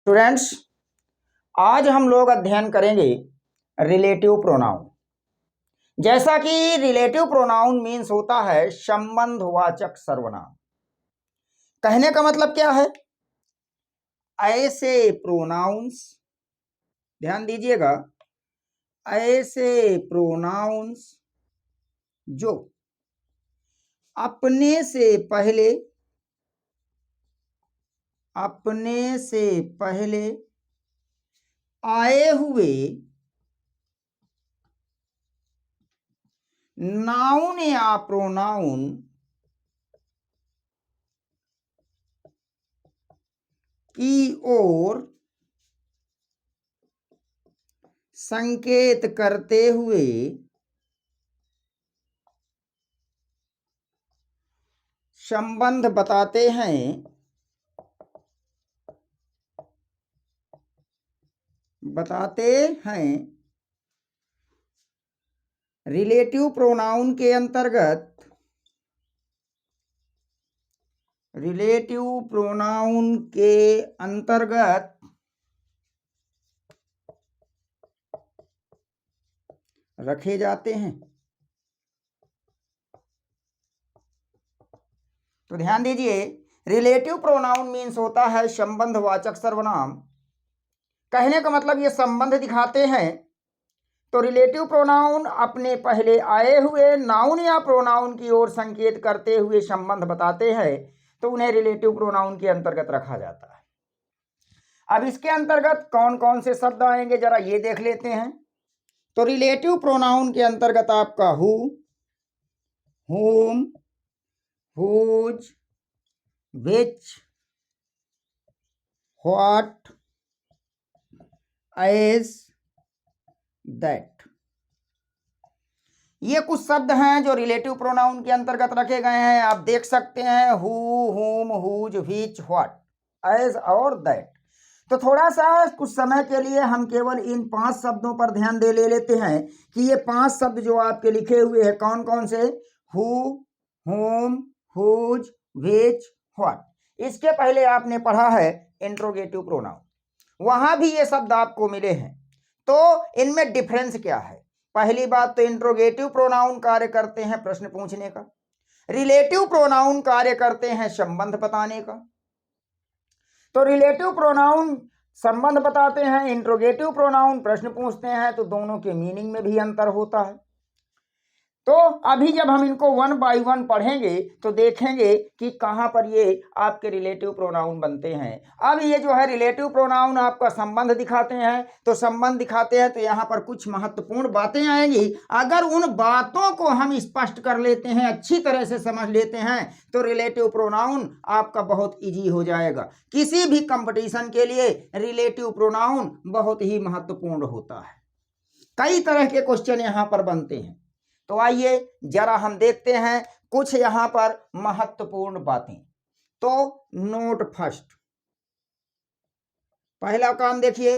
Students, आज हम लोग अध्ययन करेंगे रिलेटिव प्रोनाउन। जैसा कि रिलेटिव प्रोनाउन मीन्स होता है संबंधवाचक सर्वनाम। कहने का मतलब क्या है? ऐसे प्रोनाउंस, ध्यान दीजिएगा, ऐसे प्रोनाउंस जो अपने से पहले आए हुए नाउन या प्रोनाउन की ओर संकेत करते हुए संबंध बताते हैं। रिलेटिव प्रोनाउन के अंतर्गत रखे जाते हैं। तो ध्यान दीजिए, रिलेटिव प्रोनाउन मीन्स होता है संबंधवाचक सर्वनाम। कहने का मतलब ये संबंध दिखाते हैं। तो रिलेटिव प्रोनाउन अपने पहले आए हुए नाउन या प्रोनाउन की ओर संकेत करते हुए संबंध बताते हैं, तो उन्हें रिलेटिव प्रोनाउन के अंतर्गत रखा जाता है। अब इसके अंतर्गत कौन कौन से शब्द आएंगे जरा ये देख लेते हैं। तो रिलेटिव प्रोनाउन के अंतर्गत आपका who, whom, whose, which, what, as, that, ये कुछ शब्द हैं जो रिलेटिव प्रोनाउन के अंतर्गत रखे गए हैं। आप देख सकते हैं who, whom, whose, which, what, as और that। तो थोड़ा सा कुछ समय के लिए हम केवल इन 5 शब्दों पर ध्यान ले लेते हैं कि ये 5 शब्द जो आपके लिखे हुए हैं कौन कौन से? Who, whom, whose, which, what। इसके पहले आपने पढ़ा है इंट्रोगेटिव प्रोनाउन, वहां भी ये शब्द आपको मिले हैं। तो इनमें डिफरेंस क्या है? पहली बात तो इंट्रोगेटिव प्रोनाउन कार्य करते हैं प्रश्न पूछने का, रिलेटिव प्रोनाउन कार्य करते हैं संबंध बताने का। तो रिलेटिव प्रोनाउन संबंध बताते हैं, इंट्रोगेटिव प्रोनाउन प्रश्न पूछते हैं, तो दोनों के मीनिंग में भी अंतर होता है। तो अभी जब हम इनको 1 बाय 1 पढ़ेंगे तो देखेंगे कि कहां पर ये आपके रिलेटिव प्रोनाउन बनते हैं। अब ये जो है रिलेटिव प्रोनाउन आपका संबंध दिखाते हैं, तो संबंध दिखाते हैं तो यहां पर कुछ महत्वपूर्ण बातें आएंगी। अगर उन बातों को हम स्पष्ट कर लेते हैं, अच्छी तरह से समझ लेते हैं, तो रिलेटिव प्रोनाउन आपका बहुत इजी हो जाएगा। किसी भी कंपटीशन के लिए रिलेटिव प्रोनाउन बहुत ही महत्वपूर्ण होता है। कई तरह के क्वेश्चन यहां पर बनते हैं। तो आइए जरा हम देखते हैं कुछ यहां पर महत्वपूर्ण बातें। तो नोट फर्स्ट, पहला काम देखिए,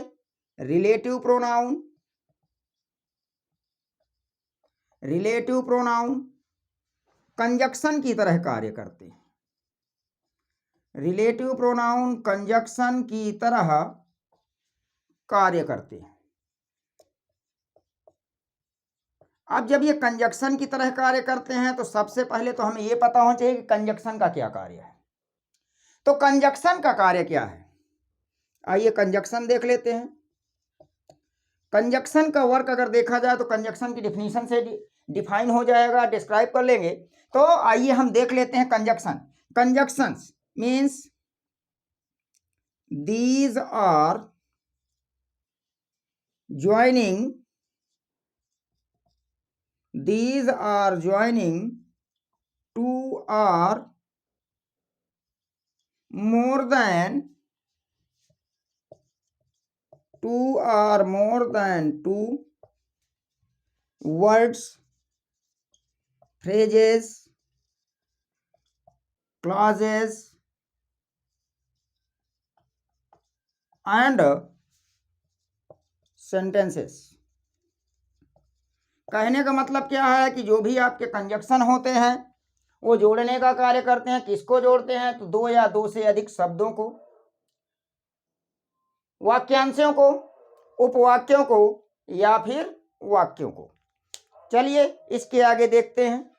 रिलेटिव प्रोनाउन कंजक्शन की तरह कार्य करते हैं। रिलेटिव प्रोनाउन कंजक्शन की तरह कार्य करते हैं। अब जब ये कंजक्शन की तरह कार्य करते हैं तो सबसे पहले तो हमें ये पता होना चाहिए कि कंजक्शन का क्या कार्य है। तो कंजक्शन का कार्य क्या है? आइए कंजक्शन देख लेते हैं। कंजक्शन का वर्क अगर देखा जाए तो कंजक्शन की डिफिनीशन से डिफाइन हो जाएगा, डिस्क्राइब कर लेंगे। तो आइए हम देख लेते हैं conjunctions means these are joining two or more than two words, phrases, clauses and sentences। कहने का मतलब क्या है कि जो भी आपके कंजक्शन होते हैं वो जोड़ने का कार्य करते हैं। किसको जोड़ते हैं? तो 2 या 2 से अधिक शब्दों को। वाक्यांशों को, उपवाक्यों को या फिर वाक्यों को। चलिए इसके आगे देखते हैं।